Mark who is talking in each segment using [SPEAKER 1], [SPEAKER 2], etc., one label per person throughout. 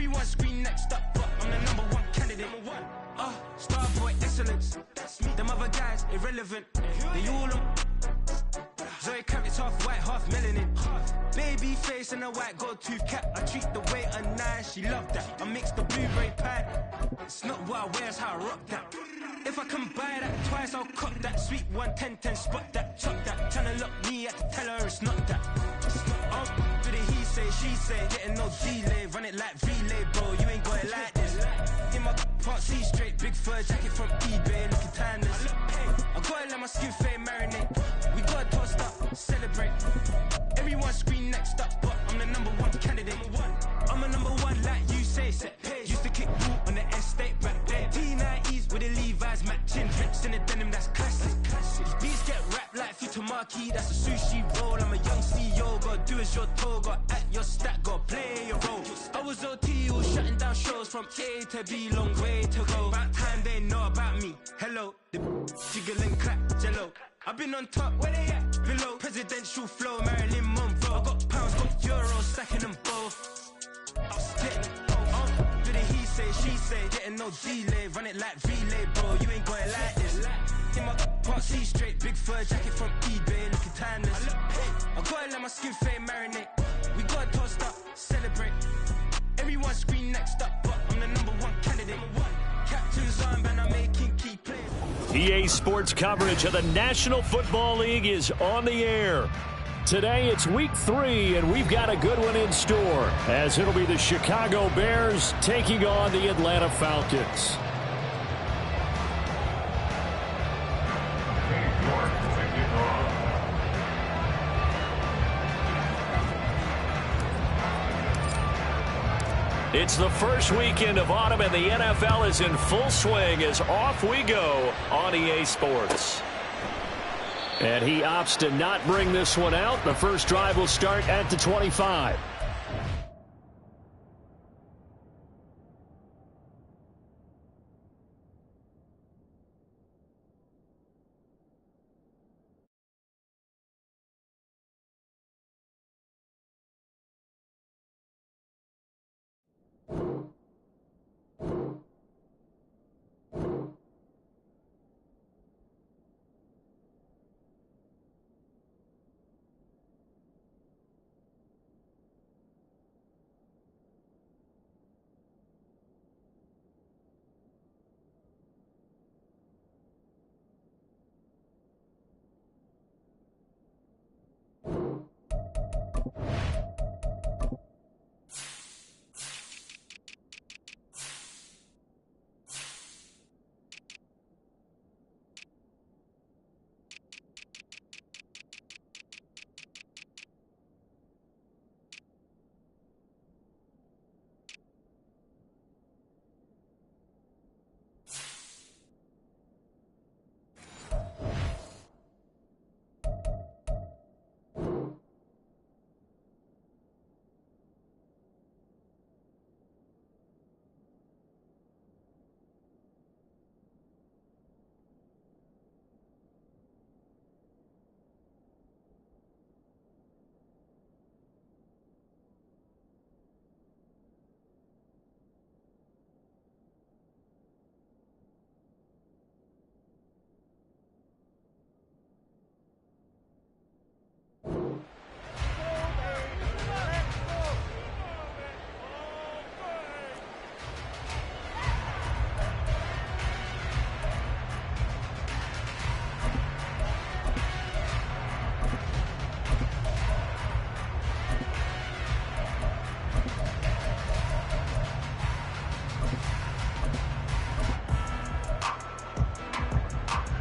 [SPEAKER 1] Everyone scream next up, but I'm the #1 candidate. Star boy excellence. Them other guys irrelevant. They all on. Zoe Kravitz half white, half melanin. Baby face and a white gold tooth cap. I treat the waiter nice, she love that. I mix the blueberry pie. It's not what I wear, it's how I rock that. If I can buy that twice, I'll cut that. Sweet 110, spot that, chop that. Tryna lock me, I can tell her it's not that. Do the he say, she say, getting no delay. Run it like relay, bro, you ain't got it like this. In my part C straight, big fur jacket from eBay, looking timeless. I gotta let my skin fade marinate. We gotta toast up, celebrate. Everyone scream next up, but I'm the #1 candidate. I'm a #1 like you say, set pace. Used to kick boot on the estate back there. T90s with the Levi's matching. Drinks in the denim, that's classic. These beats get wrapped like Futamaki, that's a sushi roll. I'm a young CEO, gotta do as you're told. Gotta act your stat, gotta play your role. I was OT, all shutting down shows from A to B, long way to go. About time they know about me. Hello, the jiggle and clap, jello. I've been on top, where they at? Below, presidential flow, Marilyn Monroe. I got pounds, got euros, stacking them both. I was getting do the he say, she say, getting no delay. Run it like relay, bro, you ain't got it like this. In my part C straight, big fur jacket from eBay, looking timeless. I gotta let my skin fade marinate. We gotta toast up, celebrate. Everyone scream next up, but I'm the #1 candidate. Captain's armband, I'm making key plays.
[SPEAKER 2] EA Sports coverage of the National Football League is on the air. Today it's week 3, and we've got a good one in store, as it'll be the Chicago Bears taking on the Atlanta Falcons. It's the first weekend of autumn, and the NFL is in full swing as off we go on EA Sports. And he opts to not bring this one out. The first drive will start at the 25.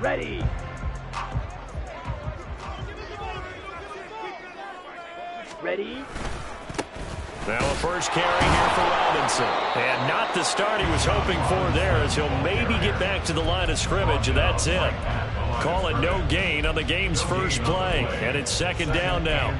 [SPEAKER 3] Ready. Ready.
[SPEAKER 2] Now a first carry here for Robinson. And not the start he was hoping for there, as he'll maybe get back to the line of scrimmage, and that's it. Call it no gain on the game's first play. And it's second down now.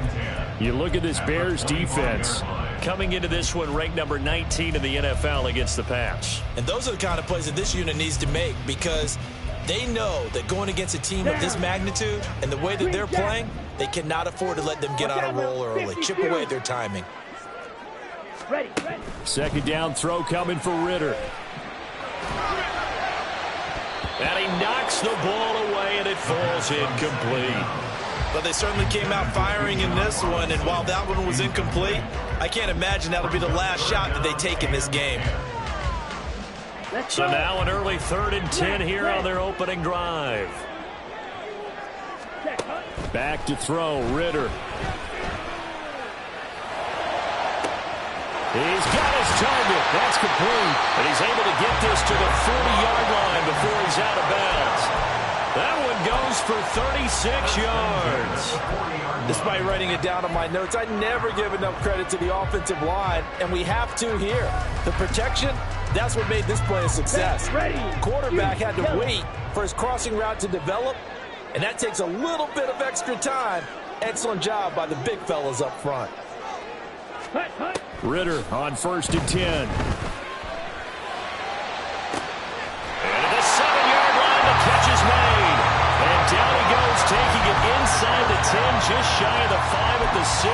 [SPEAKER 2] You look at this Bears defense coming into this one ranked number 19 in the NFL against the pass.
[SPEAKER 4] And those are the kind of plays that this unit needs to make, because they know that going against a team of this magnitude and the way that they're playing, they cannot afford to let them get on a roll early. Chip away at their timing.
[SPEAKER 3] Ready.
[SPEAKER 2] Second down throw coming for Ritter. And he knocks the ball away, and it falls incomplete.
[SPEAKER 4] But they certainly came out firing in this one, and while that one was incomplete, I can't imagine that'll be the last shot that they take in this game.
[SPEAKER 2] So now an early 3rd and 10 here on their opening drive. Back to throw, Ritter. He's got his target. That's complete. And he's able to get this to the 40-yard line before he's out of bounds. That one goes for 36 yards.
[SPEAKER 4] Despite writing it down on my notes, I never give enough credit to the offensive line, and we have to here. The protection, that's what made this play a success. Quarterback had to wait for his crossing route to develop, and that takes a little bit of extra time. Excellent job by the big fellas up front.
[SPEAKER 2] Ritter on 1st and 10. And at the 7-yard line, the catch is made. And down he goes, taking it inside the 10, just shy of the 5 at the 6.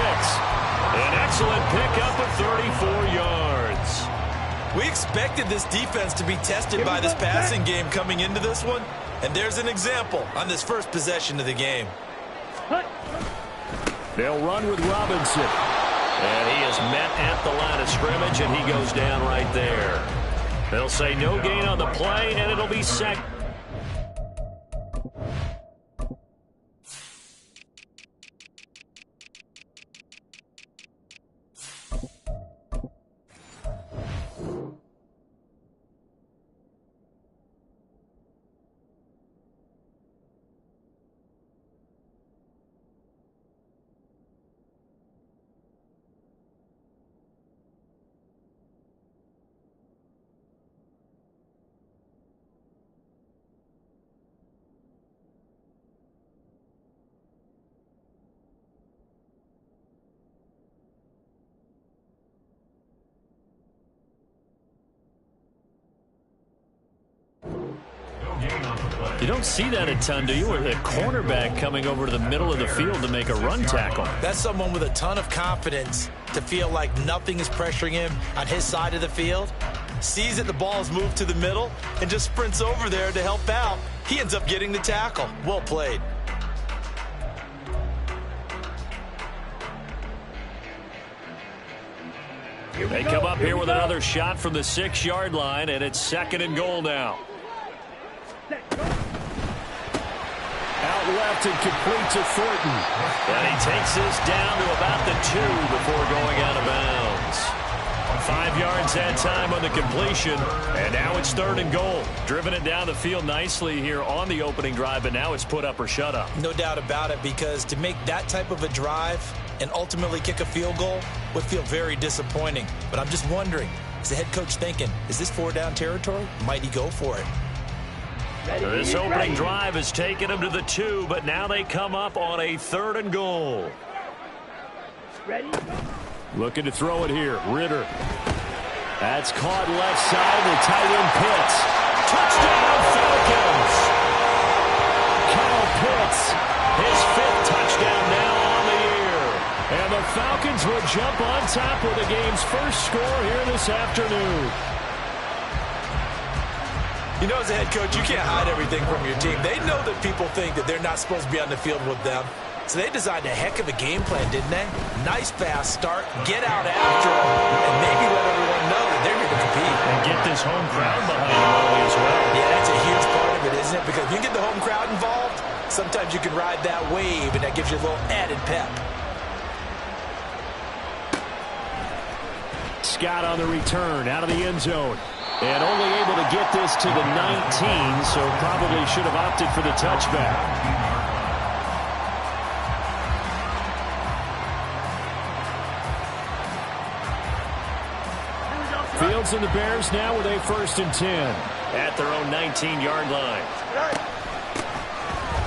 [SPEAKER 2] An excellent pickup of 34 yards.
[SPEAKER 4] We expected this defense to be tested by this passing game coming into this one, and there's an example on this first possession of the game.
[SPEAKER 2] They'll run with Robinson. And he is met at the line of scrimmage, and he goes down right there. They'll say no gain on the play, and it'll be second. You don't see that a ton, do you? Or the cornerback coming over to the middle of the field to make a run tackle.
[SPEAKER 4] That's someone with a ton of confidence to feel like nothing is pressuring him on his side of the field. Sees that the ball is moved to the middle and just sprints over there to help out. He ends up getting the tackle. Well played.
[SPEAKER 2] They come up here with another shot from the 6-yard line, and it's 2nd and goal now. Out left and complete to Thornton. And he takes this down to about the 2 before going out of bounds. 5 yards that time on the completion, and now it's 3rd and goal. Driven it down the field nicely here on the opening drive, but now it's put up or shut up.
[SPEAKER 4] No doubt about it, because to make that type of a drive and ultimately kick a field goal would feel very disappointing. But I'm just wondering, is the head coach thinking, is this 4-down territory? Might he go for it?
[SPEAKER 2] This opening drive has taken them to the 2, but now they come up on a 3rd and goal. Looking to throw it here. Ritter. That's caught left side of the tight end Pitts. Touchdown Falcons! Kyle Pitts, his 5th touchdown now on the year. And the Falcons will jump on top with the game's first score here this afternoon.
[SPEAKER 4] You know, as a head coach, you can't hide everything from your team. They know that people think that they're not supposed to be on the field with them. So they designed a heck of a game plan, didn't they? Nice fast start, get out after them, and maybe let everyone know that they're here to compete.
[SPEAKER 2] And get this home crowd behind them early as well.
[SPEAKER 4] Yeah, that's a huge part of it, isn't it? Because if you get the home crowd involved, sometimes you can ride that wave, and that gives you a little added pep.
[SPEAKER 2] Scott on the return, out of the end zone. And only able to get this to the 19, so probably should have opted for the touchback. Fields and the Bears now with a 1st and 10 at their own 19-yard line.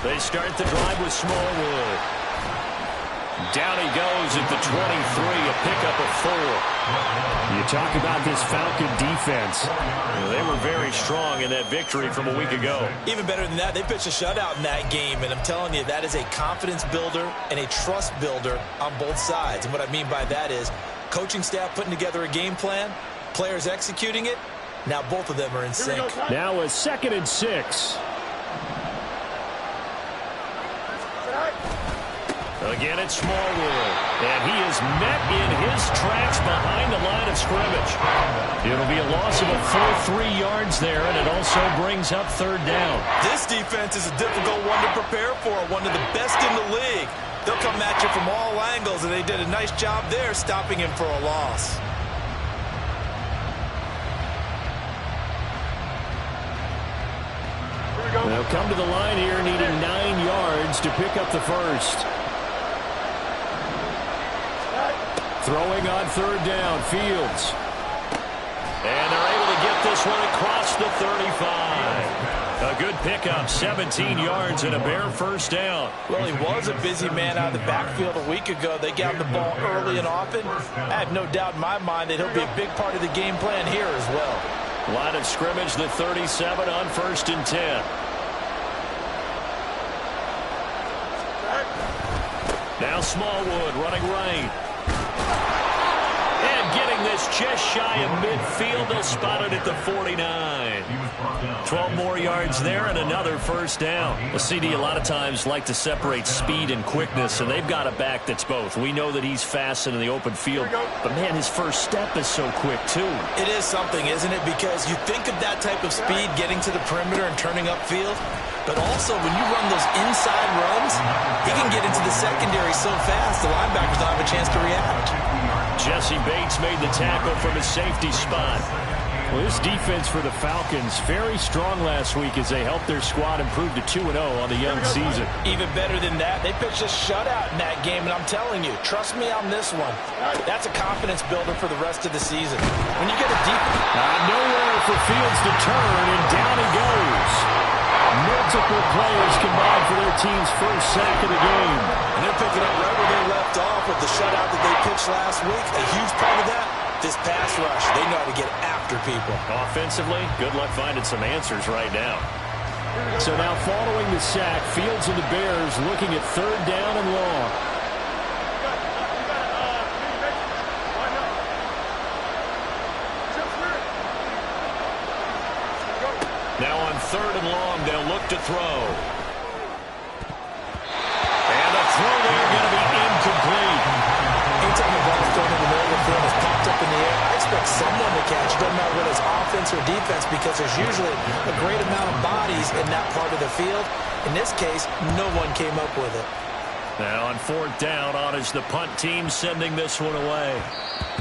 [SPEAKER 2] They start the drive with Smallwood. Down he goes at the 23, a pickup of 4. You talk about this Falcon defense. They were very strong in that victory from a week ago.
[SPEAKER 4] Even better than that, they pitched a shutout in that game, and I'm telling you, that is a confidence builder and a trust builder on both sides. And what I mean by that is Coaching staff putting together a game plan, players executing it. Now both of them are in sync.
[SPEAKER 2] Now a 2nd and 6. Again, it's Smallwood, and he is met in his tracks behind the line of scrimmage. It'll be a loss of a full 3 yards there, and it also brings up 3rd down.
[SPEAKER 4] This defense is a difficult one to prepare for, one of the best in the league. They'll come at you from all angles, and they did a nice job there stopping him for a loss.
[SPEAKER 2] They'll come to the line here needing 9 yards to pick up the first. Throwing on 3rd down, Fields. And they're able to get this one across the 35. A good pickup, 17 yards and a bare first down.
[SPEAKER 4] Well, he was a busy man out of the backfield a week ago. They got him the ball early and often. I have no doubt in my mind that he'll be a big part of the game plan here as well.
[SPEAKER 2] Line of scrimmage, the 37 on 1st and 10. Now Smallwood running right. And getting this just shy of midfield. They'll spot it at the 49. 12 more yards there and another first down. The CD a lot of times like to separate speed and quickness, and they've got a back that's both. We know that he's fast in the open field, but man, his first step is so quick too.
[SPEAKER 4] It is something, isn't it? Because you think of that type of speed getting to the perimeter and turning upfield, but also when you run those inside runs, he can get into the secondary so fast the linebackers don't have a chance to react.
[SPEAKER 2] Jesse Bates made the tackle from his safety spot. Well, this defense for the Falcons very strong last week as they helped their squad improve to 2-0 on the young season.
[SPEAKER 4] Even better than that, they pitched a shutout in that game, and I'm telling you, trust me on this one. That's a confidence builder for the rest of the season. When you get a deep...
[SPEAKER 2] Nowhere for Fields to turn, and down he goes. Multiple players combined for their team's first sack of the game.
[SPEAKER 4] And they're picking up right where they left off with the shutout that they pitched last week. A huge part of that, this pass rush. They know how to get after people.
[SPEAKER 2] Offensively, good luck finding some answers right now. So now following the sack, Fields and the Bears looking at 3rd down and long. Now on 3rd and long, they'll look to throw. And the throw there going to be incomplete.
[SPEAKER 4] Anytime the ball's thrown in the middle of the field, it's popped up in the air, I expect someone to catch. Doesn't matter whether it's offense or defense, because there's usually a great amount of bodies in that part of the field. In this case, no one came up with it.
[SPEAKER 2] Now on 4th down, on is the punt team sending this one away.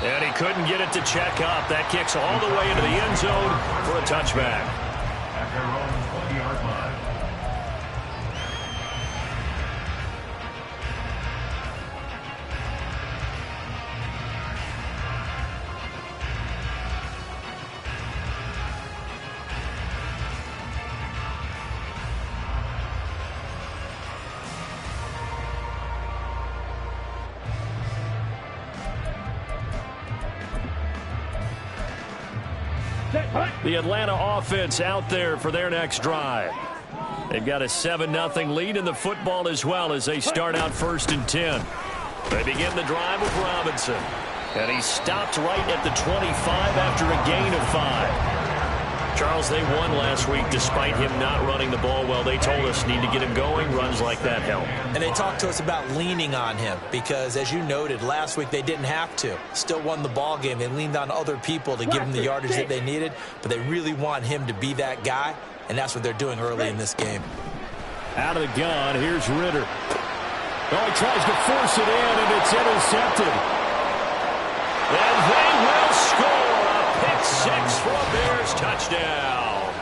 [SPEAKER 2] And he couldn't get it to check up. That kicks all the way into the end zone for a touchback.
[SPEAKER 5] Their own 20-yard line.
[SPEAKER 2] The Atlanta offense out there for their next drive. They've got a 7-0 lead in the football as well as they start out 1st and 10. They begin the drive with Robinson. And he stopped right at the 25 after a gain of 5. Charles, they won last week despite him not running the ball well. They told us need to get him going. Runs like that help.
[SPEAKER 4] And they talked to us about leaning on him because, as you noted, last week they didn't have to. Still won the ball game. They leaned on other people to give them the yardage that they needed, but they really want him to be that guy, and that's what they're doing early in this game.
[SPEAKER 2] Out of the gun, here's Ritter. Oh, he tries to force it in, and it's intercepted. And they will score. A pick 6 for a Bears touchdown.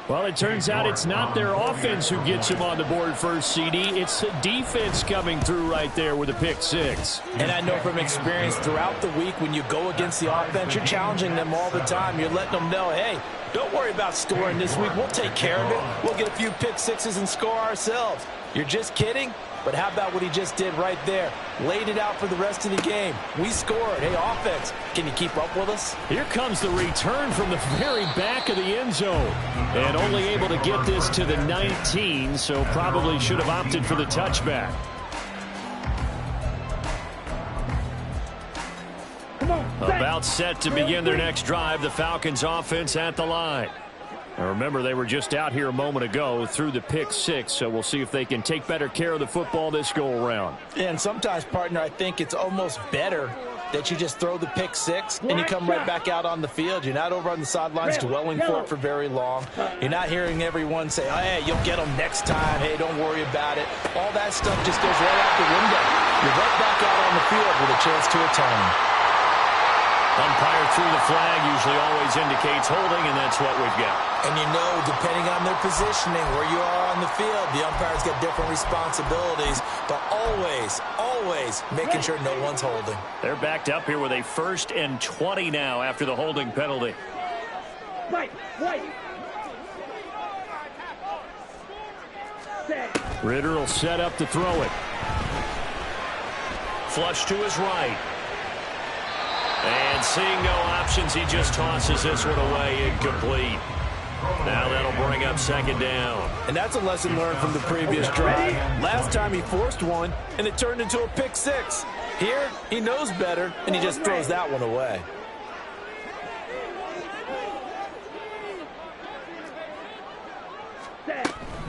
[SPEAKER 2] Well, it turns out it's not their offense who gets him on the board first, CD. It's the defense coming through right there with a pick 6.
[SPEAKER 4] And I know from experience throughout the week when you go against the offense, you're challenging them all the time. You're letting them know, hey, don't worry about scoring this week. We'll take care of it. We'll get a few pick 6s and score ourselves. You're just kidding? But how about what he just did right there? Laid it out for the rest of the game. We scored. Hey, offense, can you keep up with us?
[SPEAKER 2] Here comes the return from the very back of the end zone. And only able to get this to the 19, so probably should have opted for the touchback. About set to begin their next drive, the Falcons offense at the line. Now remember, they were just out here a moment ago through the pick six, so we'll see if they can take better care of the football this go-around.
[SPEAKER 4] And sometimes, partner, I think it's almost better that you just throw the pick six and you come right back out on the field. You're not over on the sidelines dwelling for it for very long. You're not hearing everyone say, oh, hey, you'll get them next time. Hey, don't worry about it. All that stuff just goes right out the window. You're right back out on the field with a chance to atone.
[SPEAKER 2] Umpire threw the flag, usually always indicates holding, and that's what we've got.
[SPEAKER 4] And you know, depending on their positioning, where you are on the field, the umpire's got different responsibilities, but always making sure no one's holding.
[SPEAKER 2] They're backed up here with a 1st and 20 now after the holding penalty.
[SPEAKER 3] Right.
[SPEAKER 2] Ritter will set up to throw it. Flush to his right. And seeing no options, he just tosses this one away, incomplete. Now that'll bring up 2nd down.
[SPEAKER 4] And that's a lesson learned from the previous drive. Last time he forced one, and it turned into a pick six. Here, he knows better, and he just throws that one away.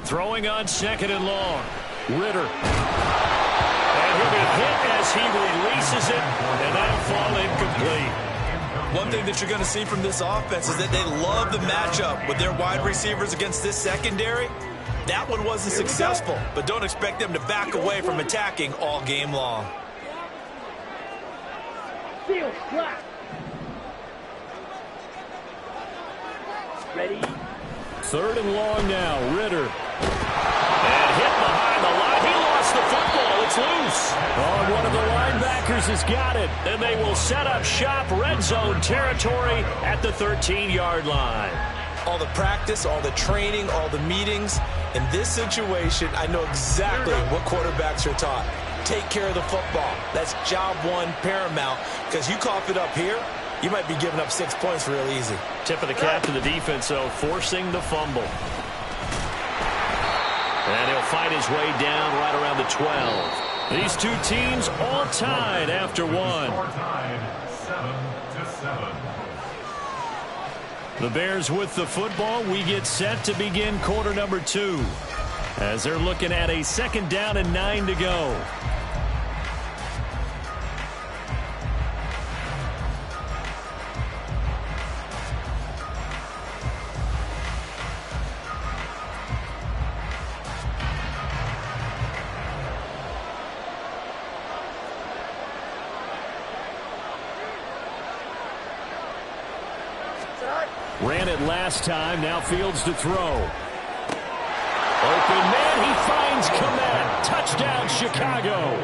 [SPEAKER 2] Throwing on 2nd and long. Ritter. And he'll be hit as he releases it, and that'll fall incomplete.
[SPEAKER 4] One thing that you're going to see from this offense is that they love the matchup with their wide receivers against this secondary. That one wasn't successful, but don't expect them to back away from attacking all game long.
[SPEAKER 3] Steal, slap. Ready?
[SPEAKER 2] 3rd and long now. Ritter. And hit behind the line. He lost the football. It's loose. Oh, one of the linebackers has got it. And they will set up shop, red zone territory at the 13-yard line.
[SPEAKER 4] All the practice, all the training, all the meetings. In this situation, I know exactly what quarterbacks are taught. Take care of the football. That's job one paramount. Because you cough it up here, you might be giving up 6 points real easy.
[SPEAKER 2] Tip of the cap to the defense, though, forcing the fumble. And he'll fight his way down right around the 12. These two teams all tied after one. The Bears with the football. We get set to begin quarter number 2. As they're looking at a 2nd down and 9 to go. Ran it last time. Now Fields to throw. Open man. He finds Komet. Touchdown, Chicago.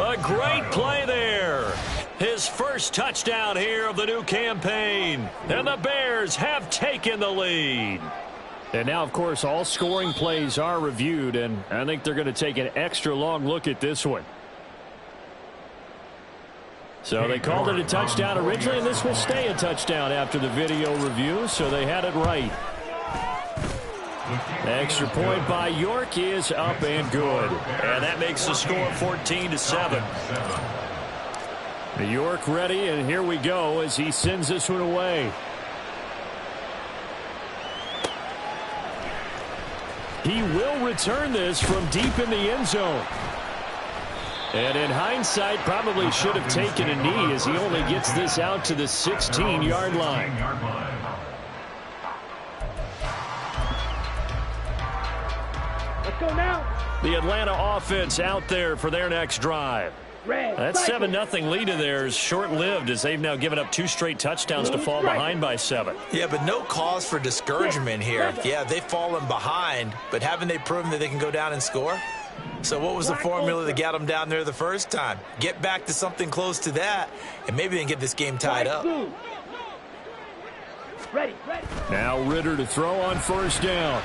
[SPEAKER 2] A great play there. His first touchdown here of the new campaign. And the Bears have taken the lead. And now, of course, all scoring plays are reviewed, and I think they're going to take an extra long look at this one. So they called it a touchdown originally, and this will stay a touchdown after the video review, so they had it right. Extra point by York is up and good. And that makes the score 14-7. York ready, and here we go as he sends this one away. He will return this from deep in the end zone. And in hindsight, probably should have taken a knee as he only gets this out to the 16-yard line.
[SPEAKER 3] Let's go now.
[SPEAKER 2] The Atlanta offense out there for their next drive. That 7-0 lead of theirs short-lived as they've now given up 2 straight touchdowns to fall behind by 7.
[SPEAKER 4] Yeah, but no cause for discouragement here. Yeah, they've fallen behind, but haven't they proven that they can go down and score? So what was the formula that got them down there the first time? Get back to something close to that, and maybe they can get this game tied up.
[SPEAKER 3] Ready.
[SPEAKER 2] Now Ritter to throw on first down.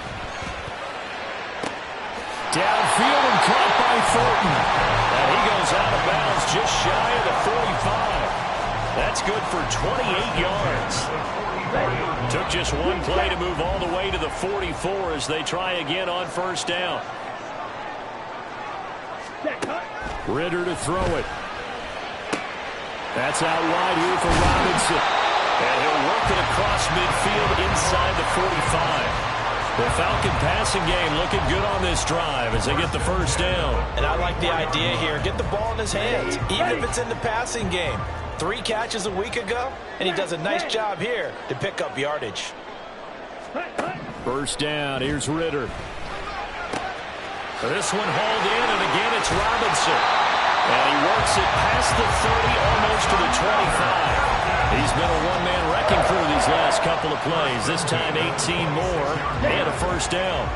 [SPEAKER 2] Downfield and caught by Thornton. And he goes out of bounds just shy of the 45. That's good for 28 yards. Took just one play to move all the way to the 44 as they try again on first down. Ritter to throw it. That's out wide here for Robinson. And he'll work it across midfield inside the 45. The Falcon passing game looking good on this drive as they get the first down.
[SPEAKER 4] And I like the idea here. Get the ball in his hands, even if it's in the passing game. 3 catches a week ago, and he does a nice job here to pick up yardage.
[SPEAKER 2] First down, here's Ritter. This one hauled in, and again it's Robinson. And he works it past the 30, almost to the 25. He's been a one-man wrecking crew these last couple of plays. This time 18 more and a first down.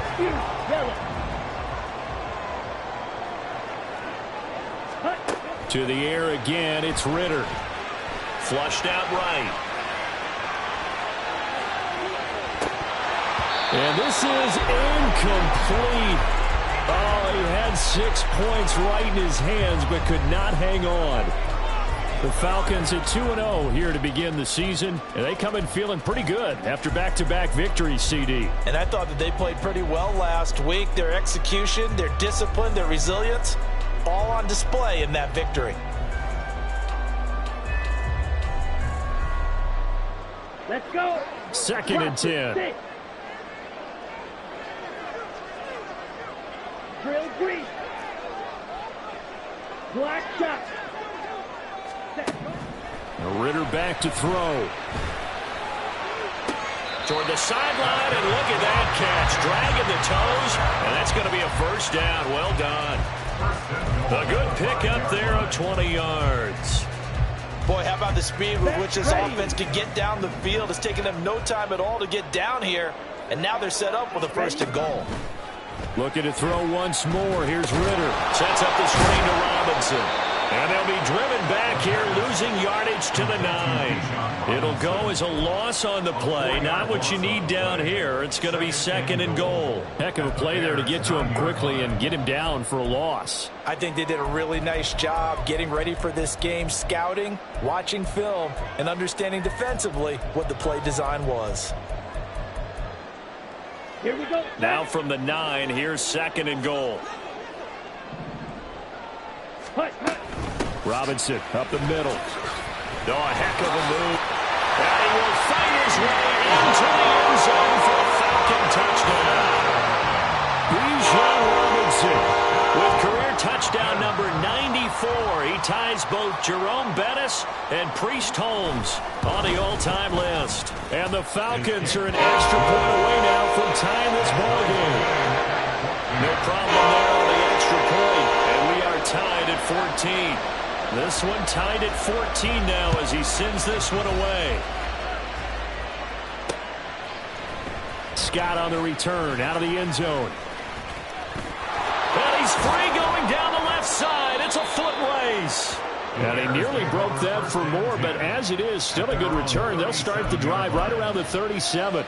[SPEAKER 2] To the air again, it's Ritter. Flushed out right. And this is incomplete. Oh, he had 6 points right in his hands, but could not hang on. The Falcons at 2-0 here to begin the season, and they come in feeling pretty good after back-to-back victories, CD.
[SPEAKER 4] And I thought that they played pretty well last week. Their execution, their discipline, their resilience, all on display in that victory.
[SPEAKER 3] Let's go.
[SPEAKER 2] Second and 10.
[SPEAKER 3] Drill green. Black shot.
[SPEAKER 2] Ritter back to throw. Toward the sideline, and look at that catch. Dragging the toes, and that's going to be a first down. Well done. A good pick up there of 20 yards.
[SPEAKER 4] Boy, how about the speed with which this offense could get down the field? It's taken them no time at all to get down here, and now they're set up with a first and goal.
[SPEAKER 2] Looking to throw once more. Here's Ritter. Sets up the screen to Robinson. And they'll be driven back here, losing yardage to the 9. It'll go as a loss on the play. Not what you need down here. It's going to be second and goal. Heck of a play there to get to him quickly and get him down for a loss.
[SPEAKER 4] I think they did a really nice job getting ready for this game, scouting, watching film, and understanding defensively what the play design was.
[SPEAKER 3] Here we go.
[SPEAKER 2] Now from the 9, here's second and goal. Robinson up the middle. Oh, a heck of a move. And he will fight his way into the end zone for a Falcon touchdown. Bijan Robinson with career touchdown number 94. He ties both Jerome Bettis and Priest Holmes on the all-time list. And the Falcons are an extra point away now from tying this ballgame. No problem there on the extra point. And we are tied at 14. This one tied at 14 now as he sends this one away. Scott on the return out of the end zone. And he's free going down the left side. It's a foot race. And he nearly broke that for more, but as it is, still a good return. They'll start the drive right around the 37.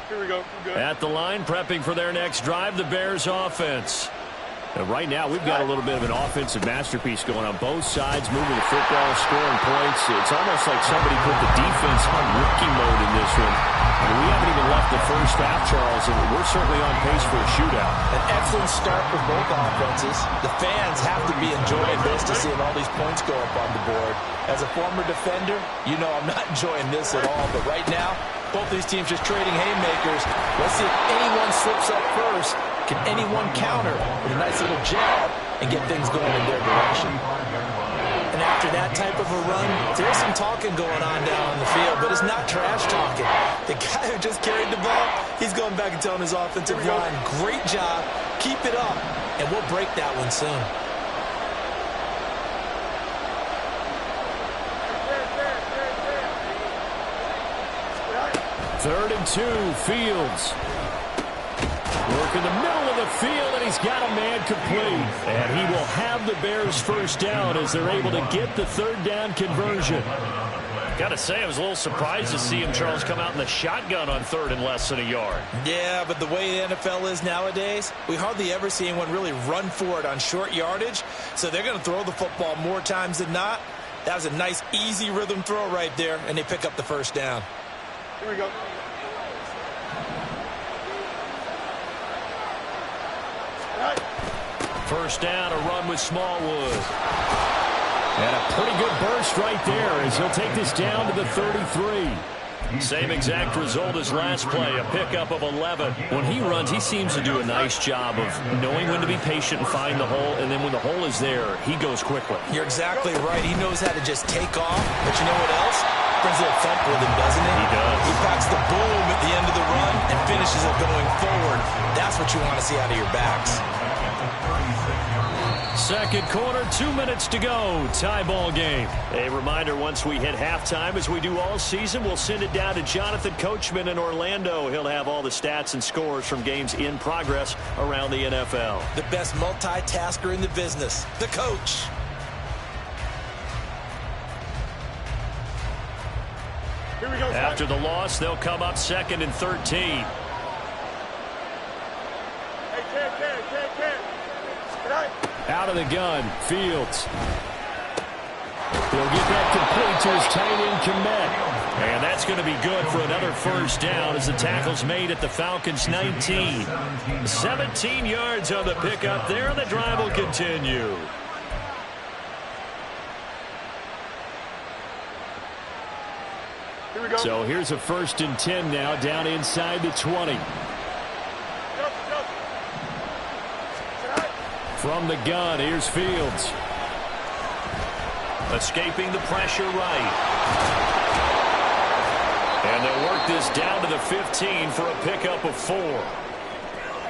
[SPEAKER 6] Here we go. Good.
[SPEAKER 2] At the line, prepping for their next drive, the Bears offense. And right now, we've got a little bit of an offensive masterpiece going on both sides, moving the football, scoring points. It's almost like somebody put the defense on rookie mode in this one. I mean, we haven't even left the first half, Charles, and we're certainly on pace for a shootout.
[SPEAKER 4] An excellent start for both offenses. The fans have to be enjoying this to seeing all these points go up on the board. As a former defender, you know I'm not enjoying this at all. But right now, both these teams just trading haymakers. Let's see if anyone slips up first. Can anyone counter with a nice little jab and get things going in their direction? And after that type of a run, there's some talking going on down on the field, but it's not trash talking. The guy who just carried the ball, he's going back and telling his offensive line, great job, keep it up, and we'll break that one soon.
[SPEAKER 2] Third and 2, Fields. Work in the middle of the field, and he's got a man complete. And he will have the Bears first down as they're able to get the third down conversion. Got to say, I was a little surprised to see him, Charles, come out in the shotgun on third and less than a yard.
[SPEAKER 4] Yeah, but the way the NFL is nowadays, we hardly ever see anyone really run for it on short yardage. So they're going to throw the football more times than not. That was a nice, easy rhythm throw right there, and they pick up the first down.
[SPEAKER 6] Here we go.
[SPEAKER 2] First down, a run with Smallwood. And a pretty good burst right there as he'll take this down to the 33. Same exact result as last play, a pickup of 11. When he runs, he seems to do a nice job of knowing when to be patient and find the hole, and then when the hole is there, he goes quickly.
[SPEAKER 4] You're exactly right. He knows how to just take off, but you know what else? Brings a little thump with him, doesn't he?
[SPEAKER 2] He does.
[SPEAKER 4] He packs the boom at the end of the run and finishes it going forward. That's what you want to see out of your backs.
[SPEAKER 2] Second quarter, 2 minutes to go. Tie ball game. A reminder, once we hit halftime, as we do all season, we'll send it down to Jonathan Coachman in Orlando. He'll have all the stats and scores from games in progress around the NFL.
[SPEAKER 4] The best multitasker in the business, the coach.
[SPEAKER 6] Here we go.
[SPEAKER 2] After the loss, they'll come up 2nd and 13.
[SPEAKER 6] Hey, Ken. Good night.
[SPEAKER 2] Out of the gun, Fields. He'll get that complete to his tight end, Kmet. And that's going to be good for another first down as the tackle's made at the Falcons' 19. 17 yards on the pickup there, and the drive will continue.
[SPEAKER 6] Here we go.
[SPEAKER 2] So here's a 1st and 10 now, down inside the 20. From the gun, here's Fields. Escaping the pressure right. And they'll work this down to the 15 for a pickup of 4.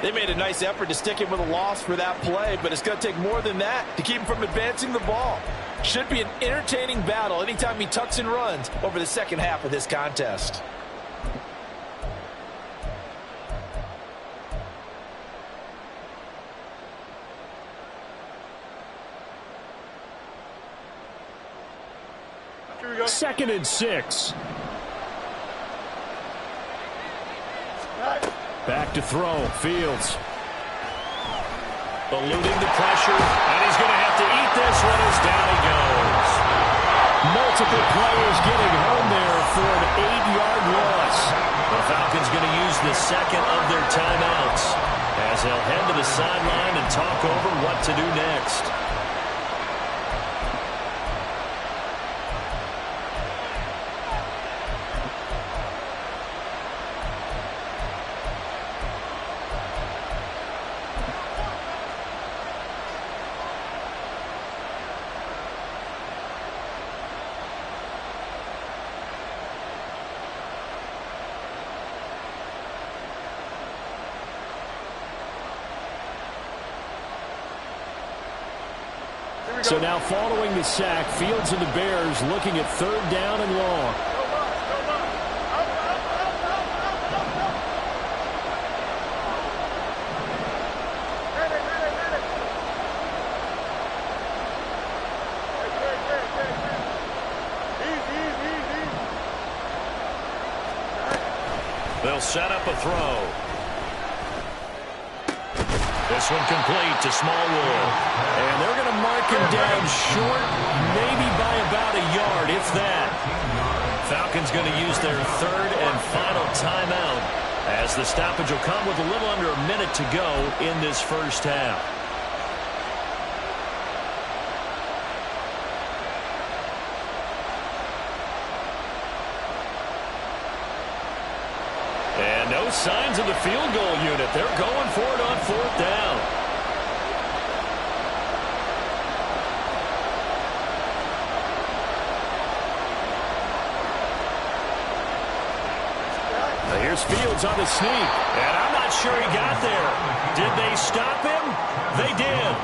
[SPEAKER 4] They made a nice effort to stick him with a loss for that play, but it's going to take more than that to keep him from advancing the ball. Should be an entertaining battle anytime he tucks and runs over the second half of this contest.
[SPEAKER 6] Here we go.
[SPEAKER 2] 2nd and 6. Back to throw. Fields. Eluding the pressure. And he's going to have to eat this one as down he goes. Multiple players getting home there for an 8-yard loss. The Falcons going to use the second of their timeouts as they'll head to the sideline and talk over what to do next. So now following the sack, Fields and the Bears looking at 3rd down and long. They'll set up a throw. This one complete to Smallwood. And they're going to mark him down short, maybe by about a yard, if that. Falcons going to use their 3rd and final timeout as the stoppage will come with a little under a minute to go in this first half. And no signs of the field goal unit. They're going for it on 4th down. Now here's Fields on the sneak. And I'm not sure he got there. Did they stop him? They did.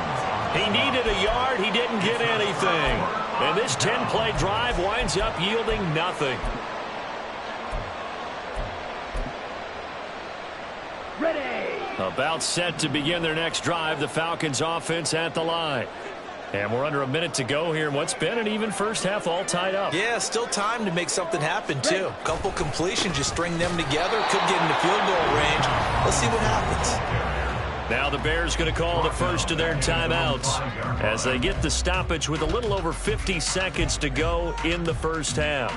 [SPEAKER 2] He needed a yard. He didn't get anything. And this 10-play drive winds up yielding nothing. About set to begin their next drive, the Falcons offense at the line. And we're under a minute to go here in what's been an even first half, all tied up.
[SPEAKER 4] Yeah, still time to make something happen, too. A couple completions, you string them together, could get into field goal range. Let's see what happens.
[SPEAKER 2] Now the Bears going to call the first of their timeouts as they get the stoppage with a little over 50 seconds to go in the first half.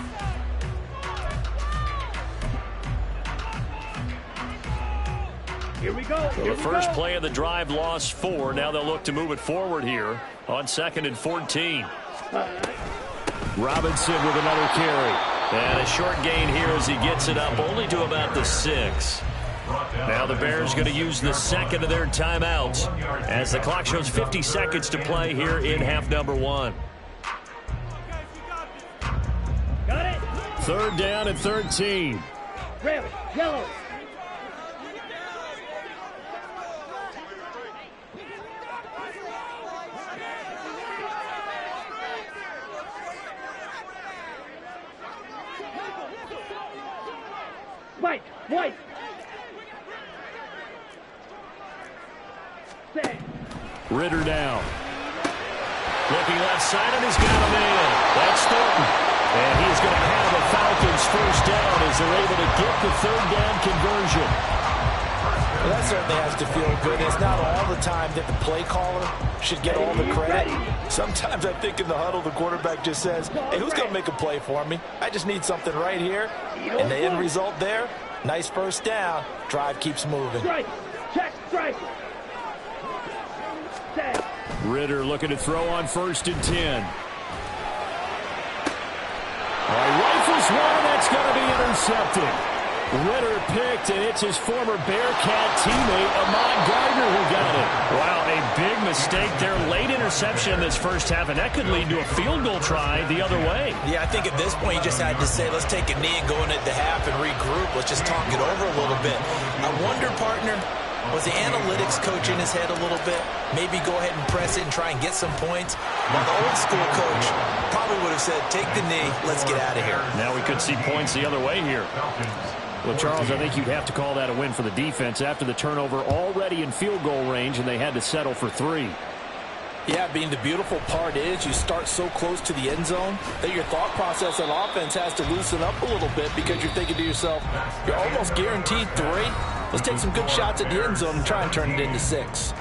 [SPEAKER 3] Here we go.
[SPEAKER 2] So the first play of the drive lost 4. Now they'll look to move it forward here on 2nd and 14. Robinson with another carry. And a short gain here as he gets it up only to about the 6. Now the Bears going to use the second of their timeouts as the clock shows 50 seconds to play here in half number 1.
[SPEAKER 3] Got it.
[SPEAKER 2] 3rd down and 13.
[SPEAKER 3] Red, yellow. White, white. Set.
[SPEAKER 2] Ritter down. Looking left side, and he's got a man. That's Thornton. And he's going to have the Falcons first down as they're able to get the 3rd down conversion.
[SPEAKER 4] Well, that certainly has to feel good. It's not all the time that the play caller should get all the credit. Sometimes I think in the huddle, the quarterback just says, hey, who's going to make a play for me? I just need something right here. And the end result there, nice first down. Drive keeps moving.
[SPEAKER 3] Strike. Check. Strike. Set.
[SPEAKER 2] Ritter looking to throw on 1st and 10. Rifles one, that's going to be intercepted. Ritter picked, and it's his former Bearcat teammate, Ahmad Gardner, who got it. Wow, a big mistake there. Late interception in this first half, and that could lead to a field goal try the other way.
[SPEAKER 4] Yeah, I think at this point you just had to say, let's take a knee and go into the half and regroup. Let's just talk it over a little bit. I wonder, partner, was the analytics coach in his head a little bit? Maybe go ahead and press it and try and get some points? While the old school coach probably would have said, take the knee, let's get out of here.
[SPEAKER 2] Now we could see points the other way here. Well, Charles, I think you'd have to call that a win for the defense after the turnover already in field goal range, and they had to settle for 3.
[SPEAKER 4] Yeah, being the beautiful part is you start so close to the end zone that your thought process on offense has to loosen up a little bit because you're thinking to yourself, you're almost guaranteed 3. Let's take some good shots at the end zone and try and turn it into 6.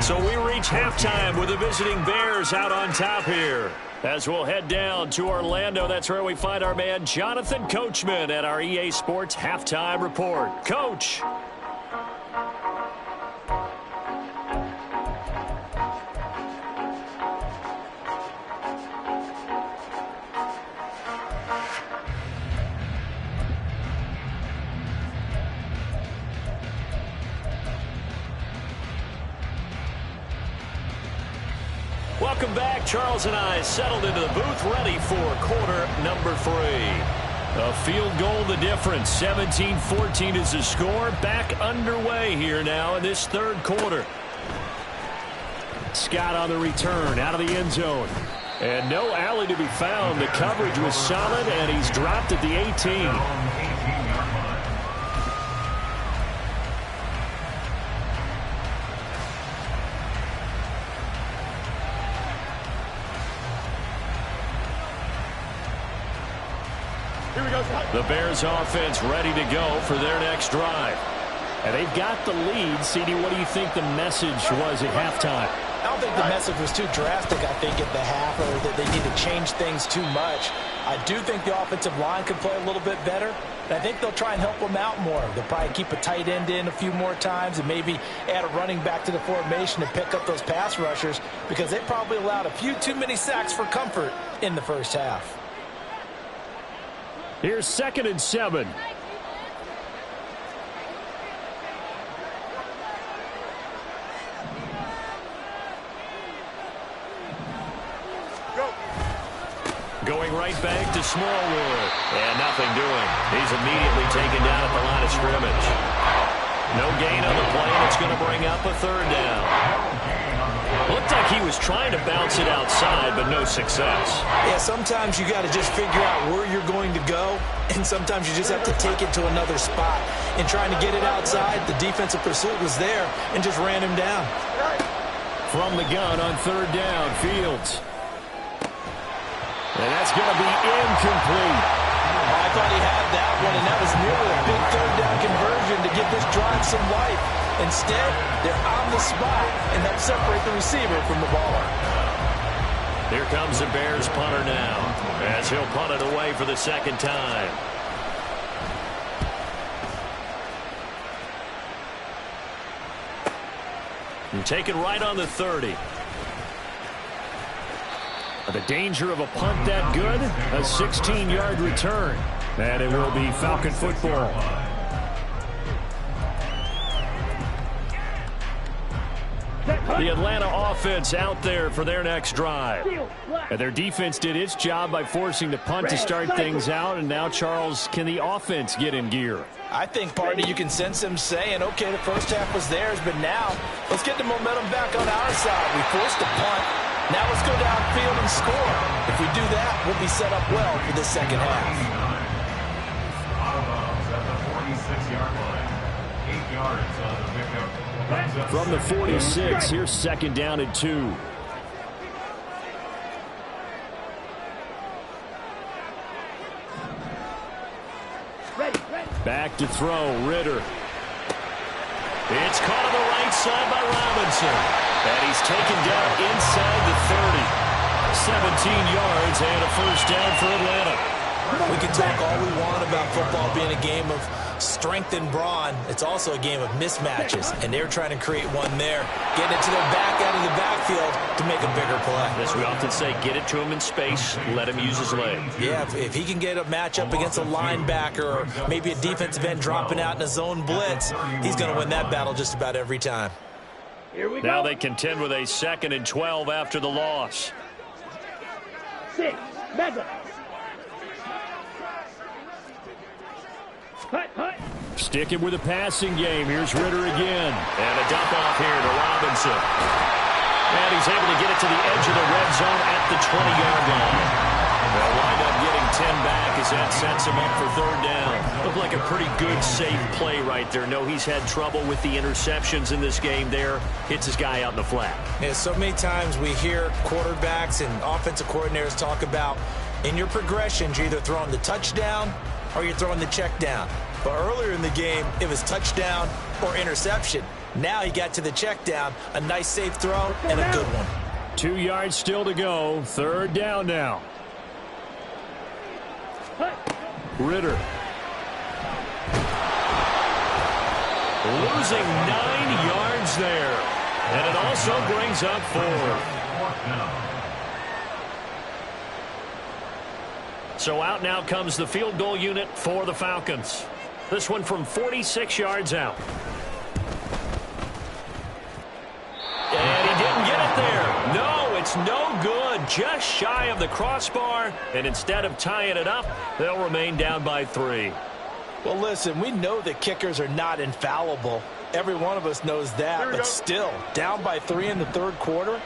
[SPEAKER 2] So we reach halftime with the visiting Bears out on top here. As we'll head down to Orlando, that's where we find our man Jonathan Coachman at our EA Sports Halftime Report. Coach. Welcome back. Charles and I settled into the booth, ready for quarter number 3. A field goal the difference. 17-14 is the score. Back underway here now in this 3rd quarter. Scott on the return out of the end zone. And no alley to be found. The coverage was solid, and he's dropped at the 18. The Bears offense ready to go for their next drive. And they've got the lead. CD, what do you think the message was at halftime?
[SPEAKER 4] I don't think the message was too drastic, I think, at the half, or that they need to change things too much. I do think the offensive line could play a little bit better. And I think they'll try and help them out more. They'll probably keep a tight end in a few more times and maybe add a running back to the formation to pick up those pass rushers because they probably allowed a few too many sacks for comfort in the first half.
[SPEAKER 2] Here's 2nd and 7. Going right back to Smallwood. And nothing doing. He's immediately taken down at the line of scrimmage. No gain on the play, and it's going to bring up a 3rd down. Looked like he was trying to bounce it outside, but no success.
[SPEAKER 4] Yeah, sometimes you got to just figure out where you're going to go, and sometimes you just have to take it to another spot. In trying to get it outside, the defensive pursuit was there and just ran him down.
[SPEAKER 2] From the gun on 3rd down, Fields. And that's going to be incomplete.
[SPEAKER 4] I thought he had that one, and that was nearly a big 3rd down conversion to give this drive some life. Instead, they're on the spot and help separate the receiver from the ball.
[SPEAKER 2] Here comes the Bears punter now as he'll punt it away for the 2nd time. And taken right on the 30. The danger of a punt that good, a 16-yard return. And it will be Falcon football. The Atlanta offense out there for their next drive. And their defense did its job by forcing the punt to start things out. And now, Charles, can the offense get in gear?
[SPEAKER 4] I think, partner, you can sense them saying, okay, the first half was theirs, but now let's get the momentum back on our side. We forced a punt. Now let's go downfield and score. If we do that, we'll be set up well for the second half.
[SPEAKER 5] Out of bounds at the 46-yard line. 8 yards on the pickup.
[SPEAKER 2] From the 46, here's second down and 2. Back to throw, Ritter. It's caught on the right side by Robinson. And he's taken down inside the 30. 17 yards and a first down for Atlanta.
[SPEAKER 4] We can talk all we want about football being a game of strength and brawn. It's also a game of mismatches, and they're trying to create one there. Getting it to their back out of the backfield to make a bigger play.
[SPEAKER 2] As we often say, get it to him in space, let him use his leg.
[SPEAKER 4] Yeah, if he can get a matchup against a linebacker or maybe a defensive end dropping out in a zone blitz, he's going to win that battle just about every time.
[SPEAKER 3] Here we
[SPEAKER 2] Now
[SPEAKER 3] go.
[SPEAKER 2] they contend with a 2nd and 12 after the loss.
[SPEAKER 3] 6, mega. Hut, hut.
[SPEAKER 2] Sticking with the passing game. Here's Ritter again. And a dump off here to Robinson. And he's able to get it to the edge of the red zone at the 20-yard line. They'll wind up getting 10 back as that sets him up for 3rd down. Looked like a pretty good, safe play right there. No, he's had trouble with the interceptions in this game there. Hits his guy out in the flat.
[SPEAKER 4] Yeah, so many times we hear quarterbacks and offensive coordinators talk about in your progressions, you're either throwing the touchdown or you're throwing the check down. But earlier in the game, it was touchdown or interception. Now he got to the check down, a nice safe throw, and a good one.
[SPEAKER 2] 2 yards still to go. 3rd down now. Ritter. Losing 9 yards there. And it also brings up 4. So out now comes the field goal unit for the Falcons. This one from 46 yards out. And he didn't get it there. No, it's no good. Just shy of the crossbar. And instead of tying it up, they'll remain down by 3.
[SPEAKER 4] Well, listen, we know that kickers are not infallible. Every one of us knows that. But still, down by 3 in the 3rd quarter,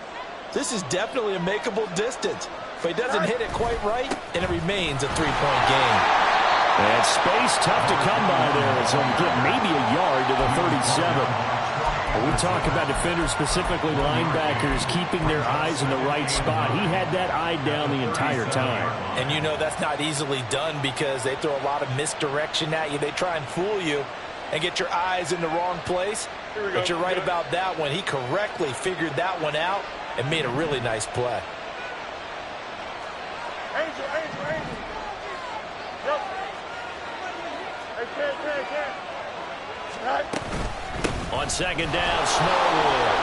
[SPEAKER 4] this is definitely a makeable distance. But he doesn't hit it quite right, and it remains a 3-point game.
[SPEAKER 2] And space tough to come by there as he'll get maybe a yard to the 37. When we talk about defenders, specifically linebackers, keeping their eyes in the right spot. He had that eye down the entire time.
[SPEAKER 4] And you know that's not easily done because they throw a lot of misdirection at you. They try and fool you and get your eyes in the wrong place. But you're right about that one. He correctly figured that one out and made a really nice play.
[SPEAKER 6] Angel. Yep. Hey, Ken.
[SPEAKER 2] On 2nd down, Smallwood.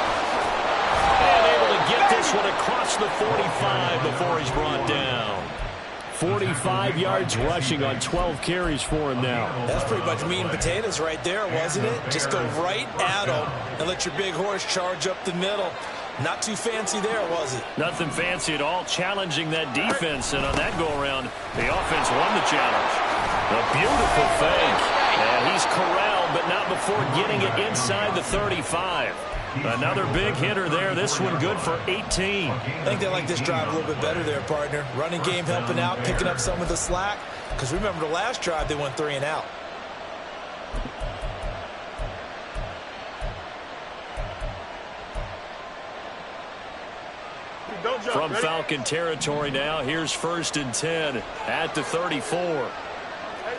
[SPEAKER 2] And able to get this one across the 45 before he's brought down. 45 yards rushing on 12 carries for him now.
[SPEAKER 4] That's pretty much meat and potatoes right there, wasn't it? Just go right at him and let your big horse charge up the middle. Not too fancy there, was it?
[SPEAKER 2] Nothing fancy at all, challenging that defense. And on that go-around, the offense won the challenge. A beautiful fake. And he's corralled, but not before getting it inside the 35. Another big hitter there. This one good for 18.
[SPEAKER 4] I think they like this drive a little bit better there, partner. Running game helping out, picking up some of the slack. Because remember the last drive, they went 3 and out.
[SPEAKER 2] From Falcon territory now, here's 1st and 10 at the 34.
[SPEAKER 6] Hey,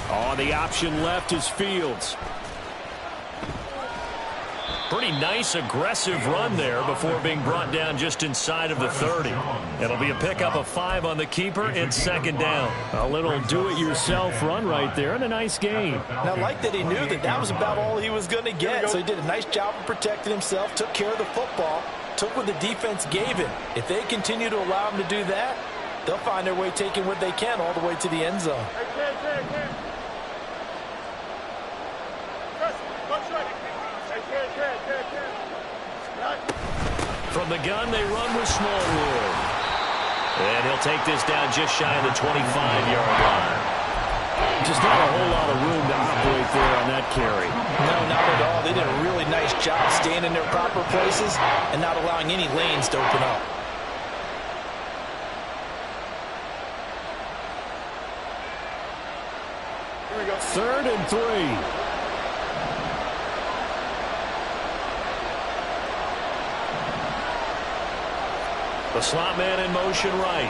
[SPEAKER 2] On the option left is Fields. Pretty nice, aggressive run there before being brought down just inside of the 30. It'll be a pickup of 5 on the keeper. It's second down.
[SPEAKER 7] A little do-it-yourself run right there and a nice gain.
[SPEAKER 4] Now, I like that he knew that was about all he was going to get. So he did a nice job of protecting himself, took care of the football, took what the defense gave him. If they continue to allow him to do that, they'll find their way taking what they can all the way to the end zone.
[SPEAKER 2] From the gun, they run with Smallwood. And he'll take this down just shy of the 25-yard line.
[SPEAKER 7] Just not a whole lot of room to operate there on that carry.
[SPEAKER 4] No, not at all. They did a really nice job staying in their proper places and not allowing any lanes to open up.
[SPEAKER 6] Here we go.
[SPEAKER 7] 3rd and 3.
[SPEAKER 2] The slot man in motion right.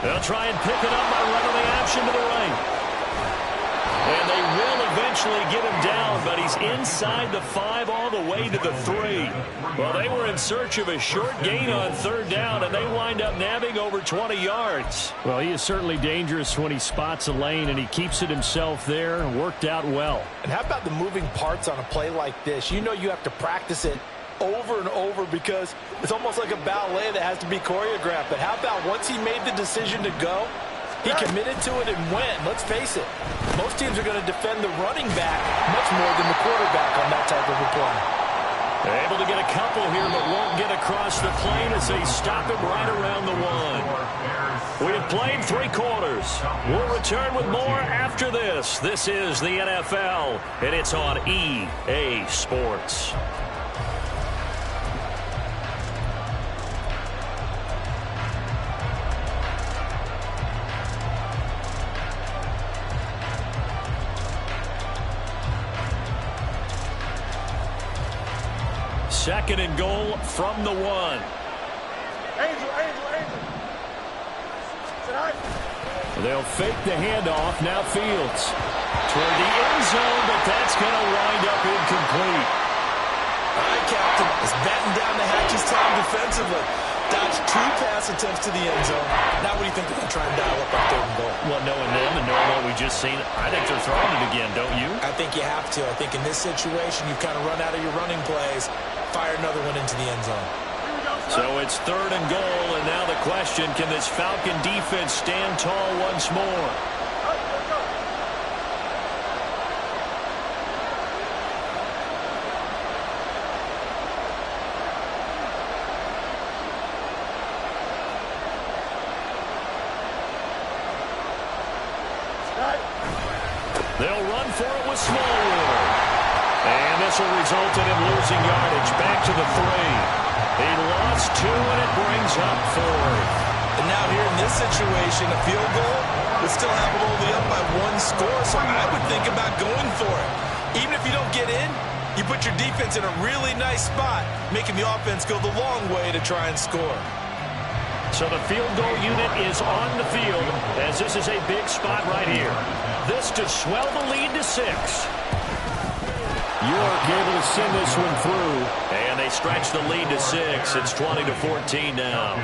[SPEAKER 2] They'll try and pick it up by running the option to the right. And they will eventually get him down, but he's inside the 5 all the way to the 3. Well, they were in search of a short gain on 3rd down, and they wind up nabbing over 20 yards.
[SPEAKER 7] Well, he is certainly dangerous when he spots a lane, and he keeps it himself there. Worked out well.
[SPEAKER 4] And how about the moving parts on a play like this? You know you have to practice it over and over because it's almost like a ballet that has to be choreographed. But how about once he made the decision to go, he committed to it and went. Let's face it, most teams are going to defend the running back much more than the quarterback on that type of a play.
[SPEAKER 2] They're able to get a couple here, but won't get across the plane as they stop him right around the 1. We have played 3 quarters. We'll return with more after this. This is the NFL, and it's on EA Sports. Second and goal from the 1.
[SPEAKER 6] Angel.
[SPEAKER 2] They'll fake the handoff. Now Fields toward the end zone, but that's going to wind up incomplete.
[SPEAKER 4] All right, Captain, is batting down the hatches time defensively. Dodged 2 pass attempts to the end zone. Now what do you think they're going to try and dial up on 3rd and goal?
[SPEAKER 2] Well, knowing them and knowing what we just seen, I think they're throwing it again, don't you?
[SPEAKER 4] I think you have to. I think in this situation, you've kind of run out of your running plays. Fire another one into the end zone.
[SPEAKER 2] So it's 3rd and goal, and now the question, can this Falcon defense stand tall once more? They'll run for it with Smallwood. And this will result in him losing yardage back to the 3. He lost 2, and it brings up 4.
[SPEAKER 4] And now here in this situation, a field goal would still have them only up by 1 score, so I would think about going for it. Even if you don't get in, you put your defense in a really nice spot, making the offense go the long way to try and score.
[SPEAKER 2] So the field goal unit is on the field, as this is a big spot right here. This to swell the lead to 6.
[SPEAKER 7] York able to send this one through.
[SPEAKER 2] And they stretch the lead to 6. It's 20-14 now.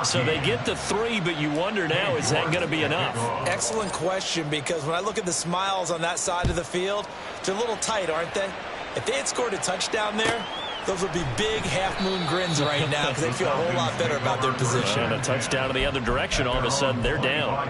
[SPEAKER 2] So they get the 3, but you wonder now, is that going to be enough?
[SPEAKER 4] Excellent question, because when I look at the smiles on that side of the field, they're a little tight, aren't they? If they had scored a touchdown there, those would be big half-moon grins right now because they feel a whole lot better about their position.
[SPEAKER 2] And a touchdown in the other direction, all of a sudden they're down.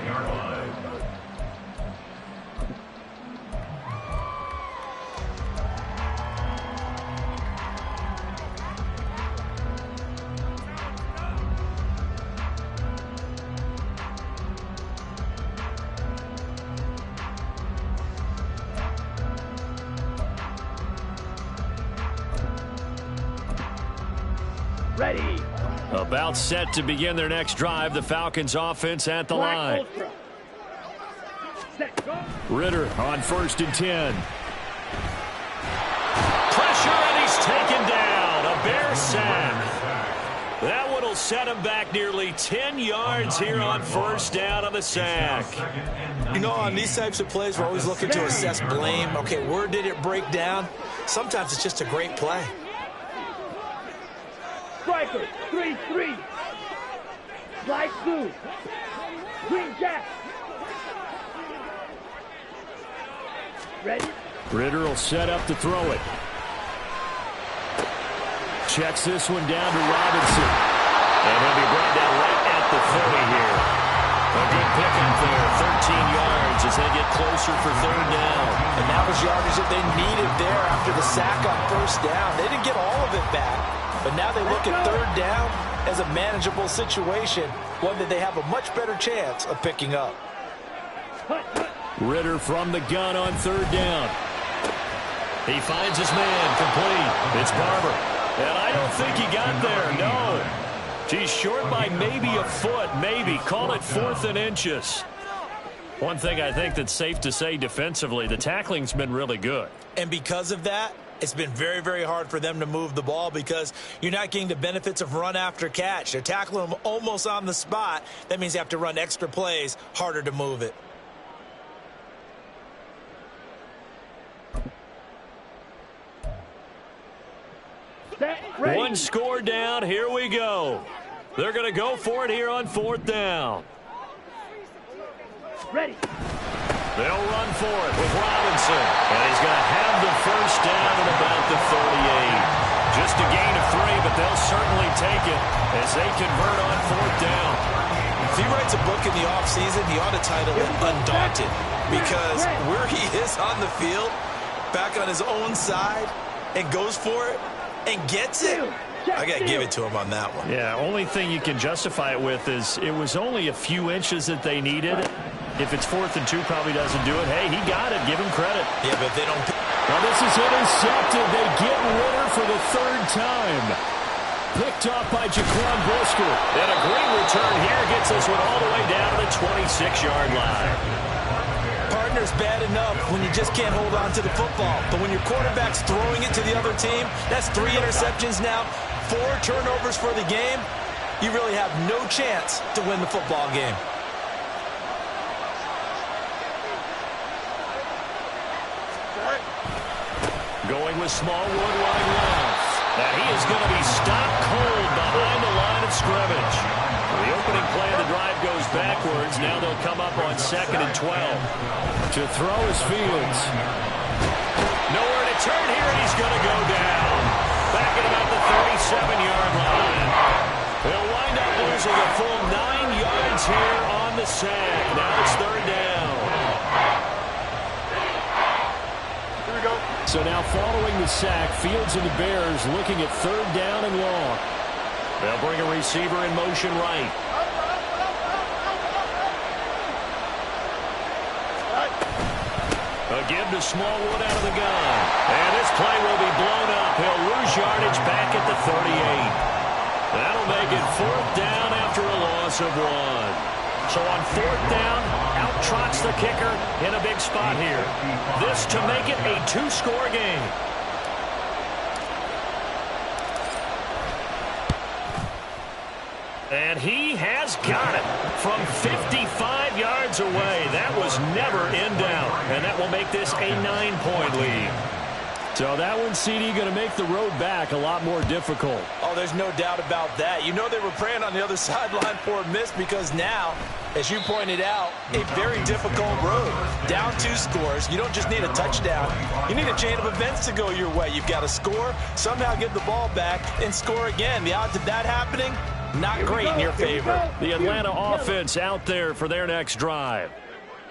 [SPEAKER 3] Ready.
[SPEAKER 2] About set to begin their next drive. The Falcons offense at the line.
[SPEAKER 7] Ritter on 1st and 10.
[SPEAKER 2] Pressure, and he's taken down. A Bear sack. That one will set him back nearly 10 yards here on first down on the sack.
[SPEAKER 4] You know, on these types of plays, we're always looking to assess blame. Okay, where did it break down? Sometimes it's just a great play.
[SPEAKER 3] Striker, 3-3. Slide through. Green jack. Ready?
[SPEAKER 7] Ritter will set up to throw it. Checks this one down to Robinson.
[SPEAKER 2] And he'll be brought down right at the 30 here. A good pickup there, 13 yards as they get closer for third down.
[SPEAKER 4] And that was yardage that they needed there after the sack on first down. They didn't get all of it back, but now they look at third down as a manageable situation, one that they have a much better chance of picking up.
[SPEAKER 7] Ritter from the gun on third down.
[SPEAKER 2] He finds his man, complete. It's Barber. And I don't think he got there, no. He's short by maybe a foot, maybe. Call it 4th and inches. One thing I think that's safe to say defensively, the tackling's been really good.
[SPEAKER 4] And because of that, it's been very, very hard for them to move the ball because you're not getting the benefits of run after catch. They're tackling them almost on the spot. That means you have to run extra plays, harder to move it.
[SPEAKER 2] One score down. Here we go. They're going to go for it here on 4th down.
[SPEAKER 3] Ready.
[SPEAKER 2] They'll run for it with Robinson. And he's going to have the first down at about the 38. Just a gain of 3, but they'll certainly take it as they convert on 4th down.
[SPEAKER 4] If he writes a book in the offseason, he ought to title it Undaunted, because where he is on the field, back on his own side, and goes for it, and gets it, I got to give it to him on that one.
[SPEAKER 2] Yeah, only thing you can justify it with is it was only a few inches that they needed. If it's 4th and 2, probably doesn't do it. Hey, he got it. Give him credit.
[SPEAKER 4] Yeah, but they don't.
[SPEAKER 7] Well, this is intercepted. They get Ritter for the 3rd time. Picked off by Jaquan Brisker.
[SPEAKER 2] And a great return here gets this one all the way down to the 26-yard line.
[SPEAKER 4] Partner's bad enough when you just can't hold on to the football. But when your quarterback's throwing it to the other team, that's 3 interceptions now, 4 turnovers for the game. You really have no chance to win the football game.
[SPEAKER 2] Going with Smallwood wide left. Now he is going to be stopped cold behind the line of scrimmage. The opening play of the drive goes backwards. Now they'll come up on 2nd and 12.
[SPEAKER 7] To throw is Fields.
[SPEAKER 2] Nowhere to turn here, and he's going to go down. Back at about the 37-yard line. They'll wind up losing a full 9 yards here on the sack. Now it's 3rd down.
[SPEAKER 6] Here we go.
[SPEAKER 7] So now following the sack, Fields and the Bears looking at 3rd down and long.
[SPEAKER 2] They'll bring a receiver in motion right. A give to Smallwood out of the gun. And this play will be blown up. He'll lose yardage back at the 38. That'll make it 4th down after a loss of 1. So on 4th down, out trots the kicker in a big spot here. This to make it a 2-score game. And he has got it from 55 yards away. That was never in doubt. And that will make this a 9-point lead.
[SPEAKER 7] So that one, CD, going to make the road back a lot more difficult.
[SPEAKER 4] Oh, there's no doubt about that. You know they were praying on the other sideline for a miss because now, as you pointed out, a very difficult road. Down 2 scores. You don't just need a touchdown. You need a chain of events to go your way. You've got to score, somehow get the ball back, and score again. The odds of that happening, not great in your favor.
[SPEAKER 7] The Atlanta offense out there for their next drive.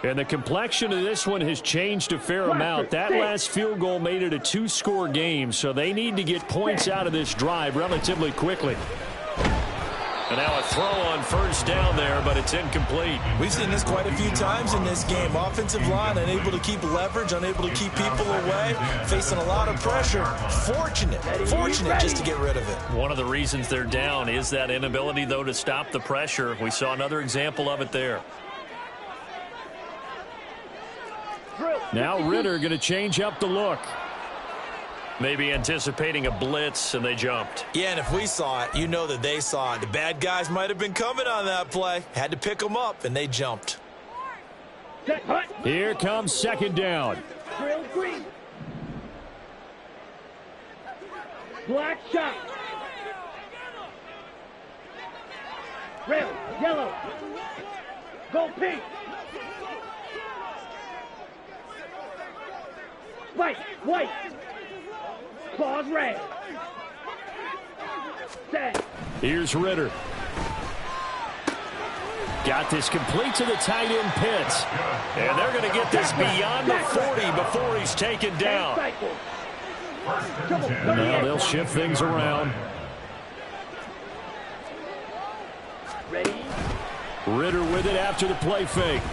[SPEAKER 7] And the complexion of this one has changed a fair amount. That last field goal made it a 2-score game, so they need to get points out of this drive relatively quickly.
[SPEAKER 2] And now a throw on 1st down there, but it's incomplete.
[SPEAKER 4] We've seen this quite a few times in this game. Offensive line unable to keep leverage, unable to keep people away, facing a lot of pressure. Fortunate just to get rid of it.
[SPEAKER 2] One of the reasons they're down is that inability, though, to stop the pressure. We saw another example of it there.
[SPEAKER 7] Now Ritter going to change up the look. Maybe anticipating a blitz, and they jumped.
[SPEAKER 4] Yeah, and if we saw it, you know that they saw it. The bad guys might have been coming on that play. Had to pick them up, and they jumped.
[SPEAKER 7] Here comes second down.
[SPEAKER 3] Drill green. Black shot. Red, yellow. Go pink. Spike, white. Claws red. Set.
[SPEAKER 7] Here's Ritter. Got this complete to the tight end Pitts. And they're going to get this beyond the 40 before he's taken down. Now they'll shift things around.
[SPEAKER 3] Ready?
[SPEAKER 7] Ritter with it after the play fake.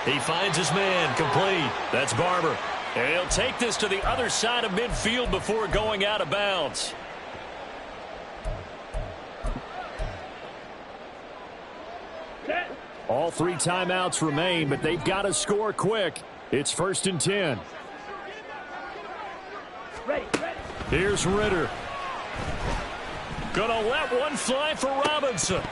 [SPEAKER 7] He finds his man, complete. That's Barber. And he'll take this to the other side of midfield before going out of bounds. All 3 timeouts remain, but they've got to score quick. It's 1st and 10.
[SPEAKER 3] Ready.
[SPEAKER 7] Here's Ritter. Gonna let one fly for Robinson.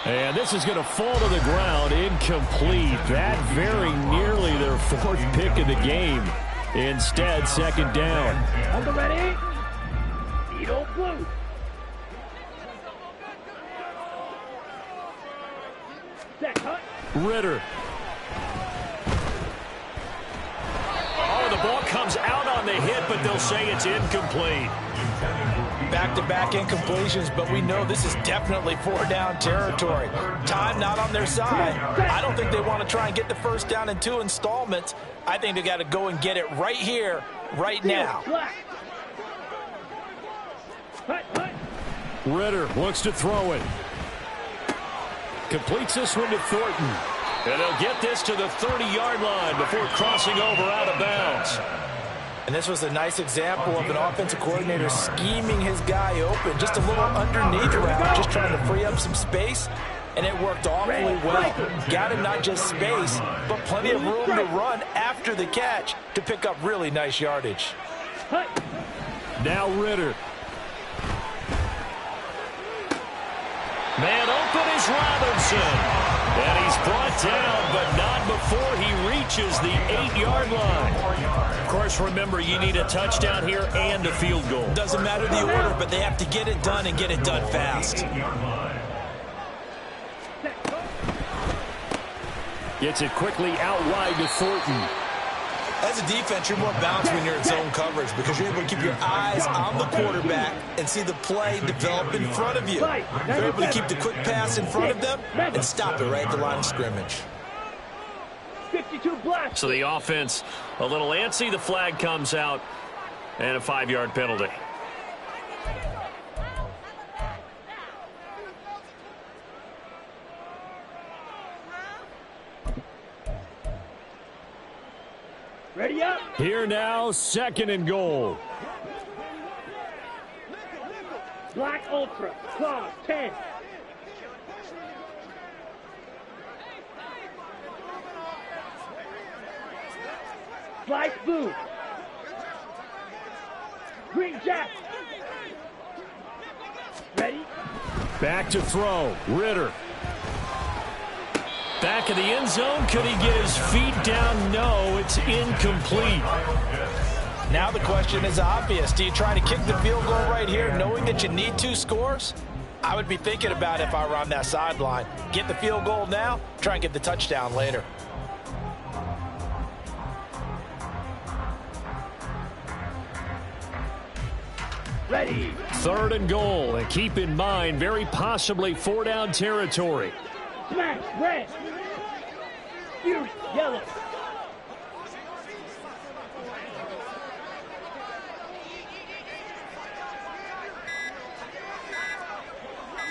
[SPEAKER 7] And this is going to fall to the ground, incomplete. That very nearly their 4th pick of the game. Instead, second down.
[SPEAKER 3] On the ready. Beetle blue. Set, cut.
[SPEAKER 7] Ritter. Oh, the ball comes out on the hit, but they'll say it's incomplete.
[SPEAKER 4] Back-to-back incompletions, but we know this is definitely 4-down territory. Time not on their side. I don't think they want to try and get the first down in 2 installments. I think they got to go and get it right here, right now.
[SPEAKER 7] Ritter looks to throw it. Completes this one to Thornton. And he'll get this to the 30-yard line before crossing over out of bounds.
[SPEAKER 4] And this was a nice example of an offensive coordinator scheming his guy open. Just a little underneath route, just trying to free up some space. And it worked awfully well. Got him not just space, but plenty of room to run after the catch to pick up really nice yardage.
[SPEAKER 7] Now Ritter. Man open is Robinson. And he's brought down, but not before he reaches the 8-yard line. Of course, remember, you need a touchdown here and a field goal.
[SPEAKER 4] Doesn't matter the order, but they have to get it done and get it done fast.
[SPEAKER 7] Gets it quickly out wide to Thornton.
[SPEAKER 4] As a defense, you're more balanced when you're in zone coverage because you're able to keep your eyes on the quarterback and see the play develop in front of you. You're able to keep the quick pass in front of them and stop it right at the line of scrimmage.
[SPEAKER 3] 52 blocks.
[SPEAKER 7] So the offense a little antsy. The flag comes out and a 5-yard penalty.
[SPEAKER 3] Ready up.
[SPEAKER 7] Here now, 2nd and goal.
[SPEAKER 3] Black Ultra. Claw 10. Slice blue. Green Jack. Ready?
[SPEAKER 7] Back to throw. Ritter. Back of the end zone. Could he get his feet down? No, it's incomplete.
[SPEAKER 4] Now the question is obvious. Do you try to kick the field goal right here knowing that you need 2 scores? I would be thinking about it if I were on that sideline. Get the field goal now, try and get the touchdown later.
[SPEAKER 3] Ready.
[SPEAKER 7] 3rd and goal. And keep in mind, very possibly 4-down territory.
[SPEAKER 3] Smash red. Fury yellow.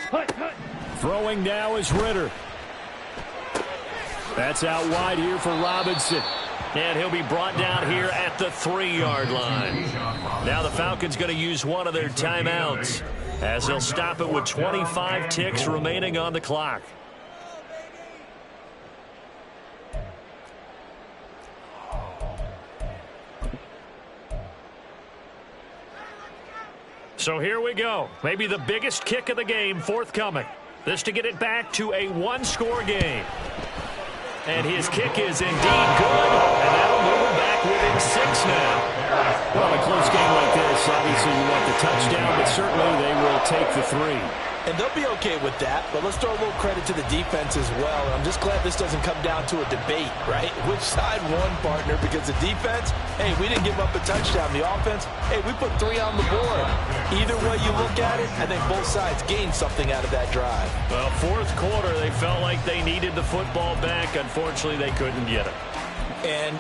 [SPEAKER 3] Hut.
[SPEAKER 7] Throwing now is Ritter. That's out wide here for Robinson. And he'll be brought down here at the 3-yard line. Now the Falcons going to use one of their timeouts as they'll stop it with 25 ticks remaining on the clock. So here we go. Maybe the biggest kick of the game forthcoming. This to get it back to a one-score game. And his kick is indeed good, and that'll move him back within 6 now. Well, in a close game like this, obviously you want the touchdown, but certainly they will take the 3.
[SPEAKER 4] And they'll be okay with that, but let's throw a little credit to the defense as well. I'm just glad this doesn't come down to a debate, right? Which side won, partner? Because the defense, hey, we didn't give up a touchdown. The offense, hey, we put 3 on the board. Either way you look at it, I think both sides gained something out of that drive.
[SPEAKER 7] Well, fourth quarter, they felt like they needed the football back. Unfortunately, they couldn't get it.
[SPEAKER 4] And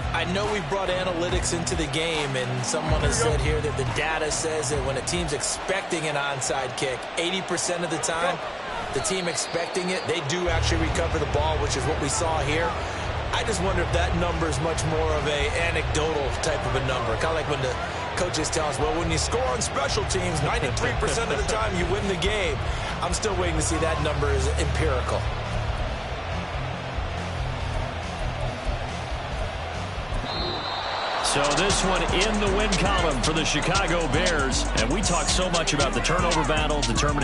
[SPEAKER 4] I know we brought analytics into the game, and someone has said here that the data says that when a team's expecting an onside kick, 80% of the time, the team expecting it, they do actually recover the ball, which is what we saw here. I just wonder if that number is much more of a anecdotal type of a number. Kind of like when the coaches tell us, well, when you score on special teams, 93% of the time you win the game. I'm still waiting to see that number is empirical.
[SPEAKER 7] So this one in the win column for the Chicago Bears. And we talk so much about the turnover battle, determining